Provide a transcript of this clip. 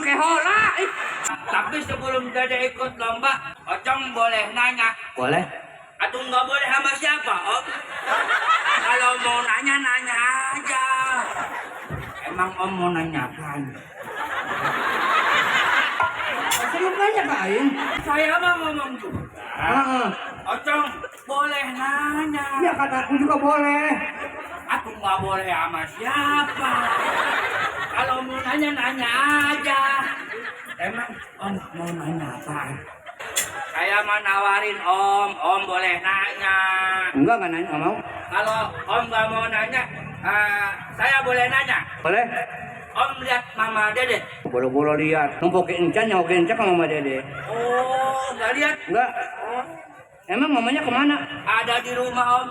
kehola. Tapi sebelum Dede ikut lomba, Ocong boleh nanya. Boleh. Atau nggak boleh sama siapa, Om? Kalau mau nanya, nanya aja. Emang Om mau nanya apaan? Saya banyak kain. Saya mah ngomong juga. Ocong boleh nanya. Ya kataku juga boleh. Aku nggak boleh sama siapa. Kalau mau nanya, nanya aja. Emang Om mau nanya apaan? Saya mau nawarin Om boleh nanya. Enggak nanya, nggak mau. Kalau Om nggak mau nanya, saya boleh nanya. Boleh. Om lihat Mama Dede. Boro-boro lihat. Numpuk encan, nyawa encan sama Mama Dede. Oh, nggak lihat? Enggak. Emang mamanya kemana? Ada di rumah Om.